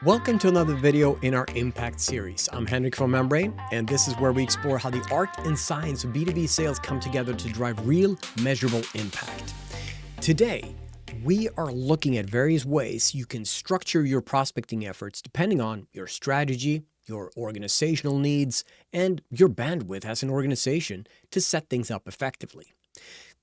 Welcome to another video in our Impact series. I'm Henrik from Membrain, and this is where we explore how the art and science of B2B sales come together to drive real, measurable impact. Today, we are looking at various ways you can structure your prospecting efforts depending on your strategy, your organizational needs, and your bandwidth as an organization to set things up effectively.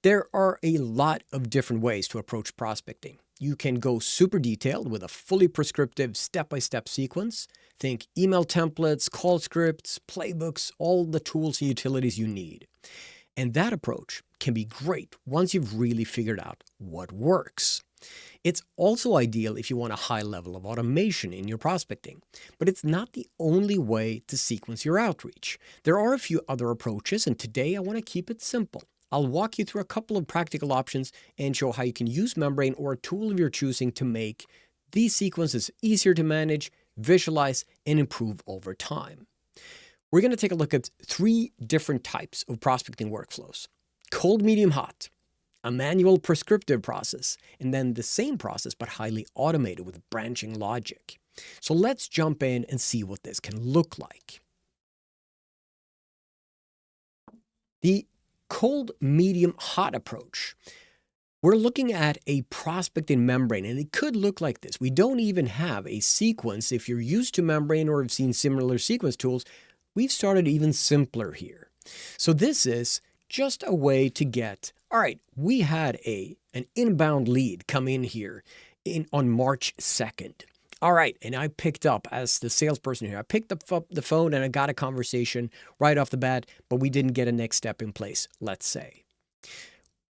There are a lot of different ways to approach prospecting. You can go super detailed with a fully prescriptive step-by-step sequence. Think email templates, call scripts, playbooks, all the tools and utilities you need. And that approach can be great once you've really figured out what works. It's also ideal if you want a high level of automation in your prospecting, but it's not the only way to sequence your outreach. There are a few other approaches, and today I want to keep it simple. I'll walk you through a couple of practical options and show how you can use Membrain or a tool of your choosing to make these sequences easier to manage, visualize, and improve over time. We're going to take a look at 3 different types of prospecting workflows: cold, medium, hot, a manual prescriptive process, and then the same process but highly automated with branching logic. So let's jump in and see what this can look like. The cold, medium, hot approach. We're looking at a prospect in Membrain, and it could look like this. We don't even have a sequence. If you're used to Membrain or have seen similar sequence tools, we've started even simpler here. So this is just a way to get, all right, we had an inbound lead come in here on March 2nd. All right, and I picked up, as the salesperson here, I picked up the phone and I got a conversation right off the bat, but we didn't get a next step in place, let's say.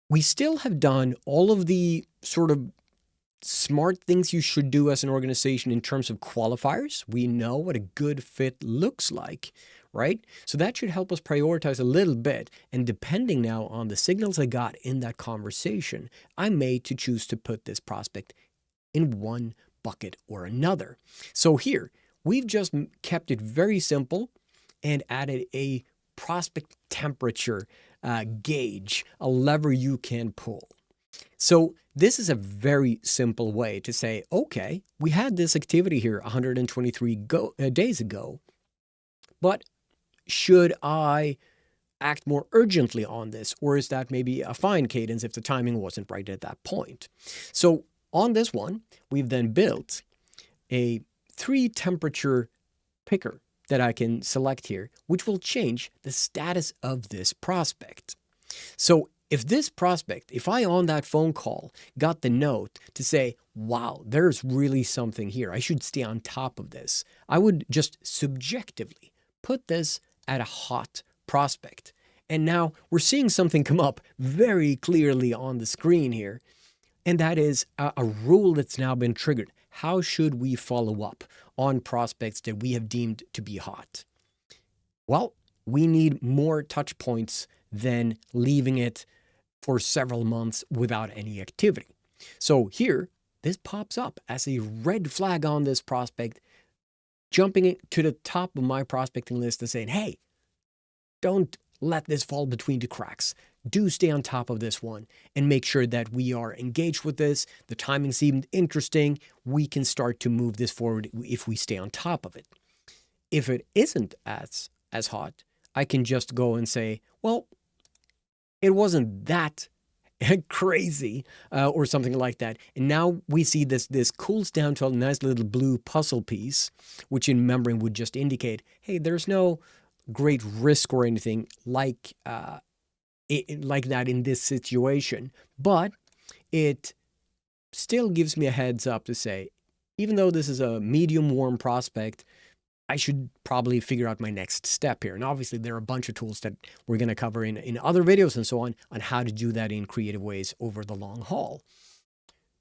We still have done all of the sort of smart things you should do as an organization in terms of qualifiers. We know what a good fit looks like, right? So that should help us prioritize a little bit. And depending now on the signals I got in that conversation, I may choose to put this prospect in one bucket or another. So here, we've just kept it very simple and added a prospect temperature gauge, a lever you can pull. So this is a very simple way to say, okay, we had this activity here 123 days ago, but should I act more urgently on this, or is that maybe a fine cadence if the timing wasn't right at that point? So on this one, we've then built a 3 temperature picker that I can select here, which will change the status of this prospect. So if this prospect, if I on that phone call got the note to say, wow, there's really something here, I should stay on top of this, I would just subjectively put this at a hot prospect. And now we're seeing something come up very clearly on the screen here. And that is a rule that's now been triggered. How should we follow up on prospects that we have deemed to be hot? Well, we need more touch points than leaving it for several months without any activity. So here, this pops up as a red flag on this prospect, jumping it to the top of my prospecting list and saying, hey, don't let this fall between the cracks. Do stay on top of this one and make sure that we are engaged with this. The timing seemed interesting. We can start to move this forward if we stay on top of it. If it isn't as hot, I can just go and say, well, it wasn't that crazy or something like that. And now we see this cools down to a nice little blue puzzle piece, which in Membrain would just indicate, hey, there's no great risk or anything like that in this situation, but it still gives me a heads up to say, even though this is a medium warm prospect, I should probably figure out my next step here. And obviously there are a bunch of tools that we're going to cover in other videos and so on how to do that in creative ways over the long haul.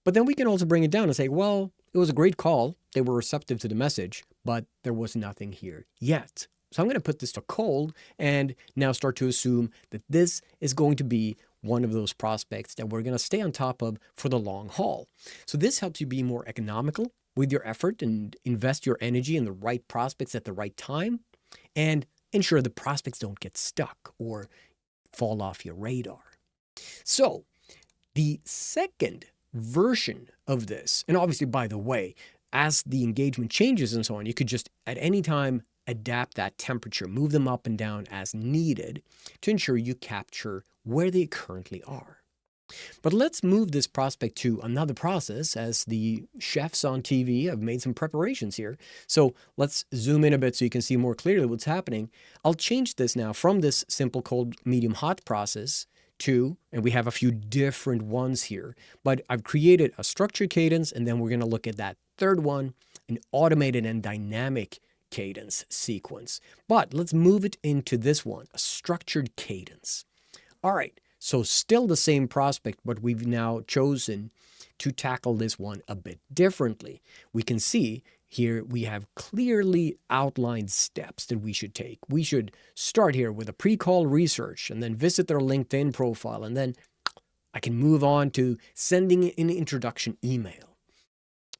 But then we can also bring it down and say, well, it was a great call. They were receptive to the message, but there was nothing here yet. So I'm going to put this to cold and now start to assume that this is going to be one of those prospects that we're going to stay on top of for the long haul. So this helps you be more economical with your effort and invest your energy in the right prospects at the right time and ensure the prospects don't get stuck or fall off your radar. So the second version of this, and obviously, by the way, as the engagement changes and so on, you could just at any time adapt that temperature, move them up and down as needed to ensure you capture where they currently are. But let's move this prospect to another process, as the chefs on TV have made some preparations here. So let's zoom in a bit so you can see more clearly what's happening. I'll change this now from this simple cold, medium, hot process to, and we have a few different ones here, but I've created a structured cadence, and then we're going to look at that third one, an automated and dynamic cadence sequence. But let's move it into this one, a structured cadence. All right. So still the same prospect, but we've now chosen to tackle this one a bit differently. We can see here we have clearly outlined steps that we should take. We should start here with a pre-call research and then visit their LinkedIn profile. And then I can move on to sending an introduction email.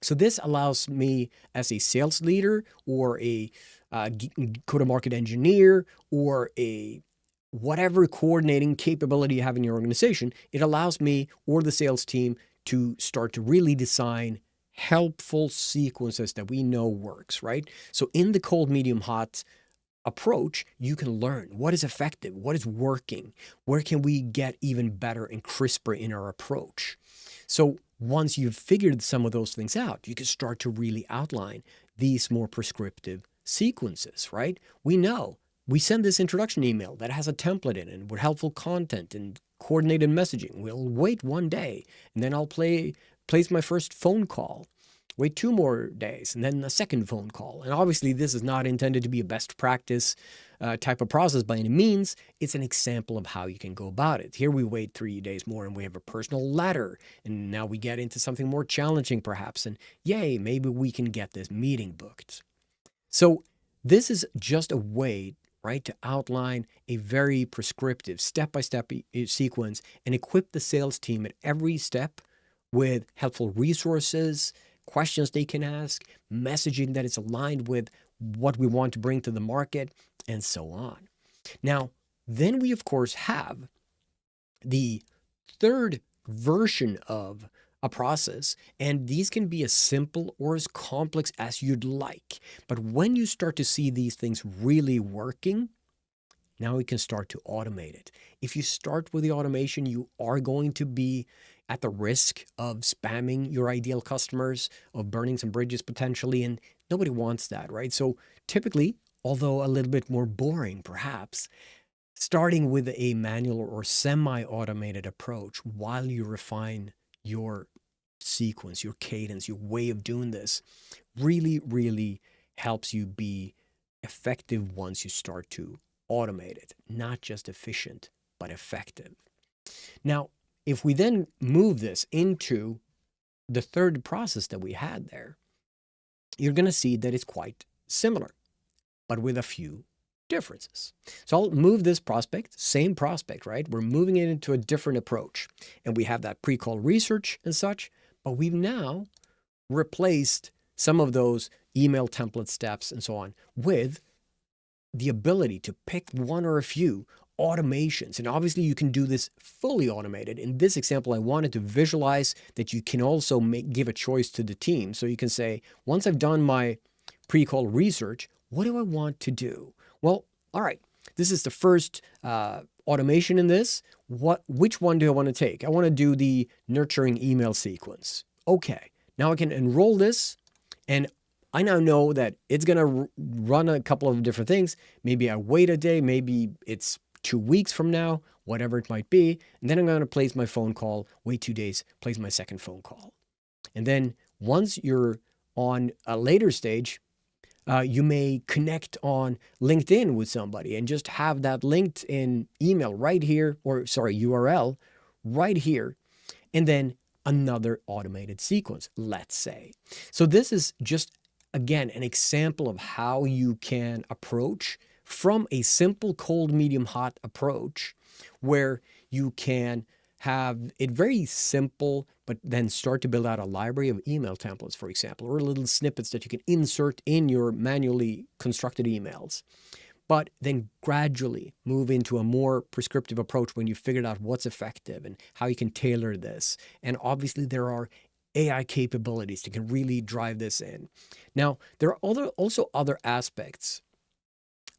So this allows me as a sales leader or a go-to-market engineer or a whatever coordinating capability you have in your organization, it allows me or the sales team to start to really design helpful sequences that we know works, right? So in the cold, medium, hot approach, you can learn what is effective, what is working, where can we get even better and crisper in our approach. So once you've figured some of those things out, you can start to really outline these more prescriptive sequences, right? We know we send this introduction email that has a template in it with helpful content and coordinated messaging. We'll wait one day, and then I'll place my first phone call. Wait 2 more days, and then a second phone call. And obviously, this is not intended to be a best practice type of process by any means. It's an example of how you can go about it. Here we wait 3 days more, and we have a personal letter. And now we get into something more challenging, perhaps. And yay, maybe we can get this meeting booked. So this is just a way, right, to outline a very prescriptive step-by-step sequence and equip the sales team at every step with helpful resources, questions they can ask, messaging that is aligned with what we want to bring to the market, and so on. Now, then we, of course, have the third version of a process, and these can be as simple or as complex as you'd like. But when you start to see these things really working, now we can start to automate it. If you start with the automation, you are going to be at the risk of spamming your ideal customers, of burning some bridges potentially, and nobody wants that, right? So typically, although a little bit more boring perhaps, starting with a manual or semi-automated approach while you refine your sequence, your cadence, your way of doing this really, really helps you be effective once you start to automate it. Not just efficient, but effective. Now, if we then move this into the third process that we had there, you're going to see that it's quite similar, but with a few differences. So I'll move this prospect, same prospect, right? We're moving it into a different approach. And we have that pre-call research and such, but we've now replaced some of those email template steps and so on with the ability to pick one or a few automations. And obviously you can do this fully automated. In this example, I wanted to visualize that you can also give a choice to the team. So you can say, once I've done my pre-call research, what do I want to do? Well, all right, this is the first automation in this. Which one do I want to take? I want to do the nurturing email sequence. Okay, now I can enroll this, and I now know that it's going to run a couple of different things. Maybe I wait a day, maybe it's 2 weeks from now, whatever it might be. And then I'm going to place my phone call, wait 2 days, place my second phone call. And then once you're on a later stage, you may connect on LinkedIn with somebody and just have that LinkedIn email right here, or sorry, URL right here. And then another automated sequence, let's say. So this is just, again, an example of how you can approach from a simple cold, medium, hot approach where you can have it very simple, but then start to build out a library of email templates, for example, or little snippets that you can insert in your manually constructed emails. But then gradually move into a more prescriptive approach when you've figured out what's effective and how you can tailor this. And obviously there are AI capabilities that can really drive this in. Now, there are also other aspects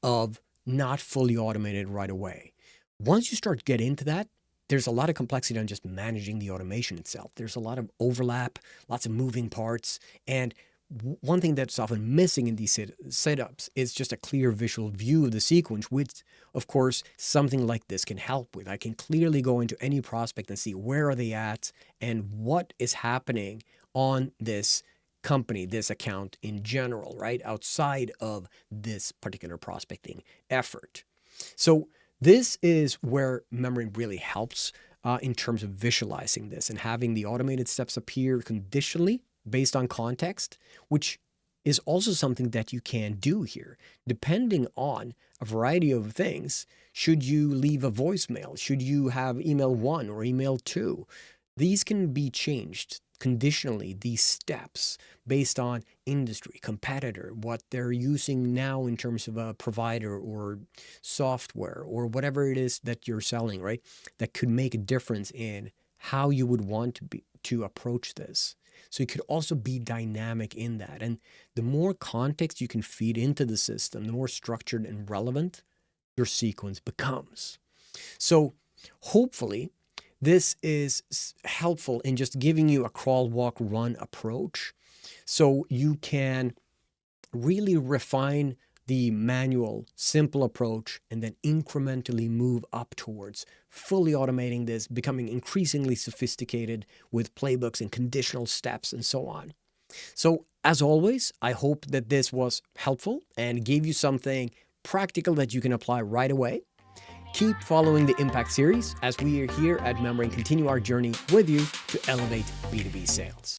of not fully automated right away. Once you start get into that, there's a lot of complexity on just managing the automation itself. There's a lot of overlap, lots of moving parts, and one thing that's often missing in these setups is just a clear visual view of the sequence, which, of course, something like this can help with. I can clearly go into any prospect and see where are they at and what is happening on this company, this account in general, right? Outside of this particular prospecting effort. So this is where Membrain really helps in terms of visualizing this and having the automated steps appear conditionally based on context, which is also something that you can do here, depending on a variety of things. Should you leave a voicemail? Should you have email 1 or email 2? These can be changed conditionally, these steps, based on industry, competitor, what they're using now in terms of a provider or software or whatever it is that you're selling, right? That could make a difference in how you would want to approach this. So you could also be dynamic in that. And the more context you can feed into the system, the more structured and relevant your sequence becomes. So hopefully this is helpful in just giving you a crawl, walk, run approach so you can really refine the manual, simple approach and then incrementally move up towards fully automating this, becoming increasingly sophisticated with playbooks and conditional steps and so on. So as always, I hope that this was helpful and gave you something practical that you can apply right away. Keep following the Impact series as we are here at Membrain continue our journey with you to elevate B2B sales.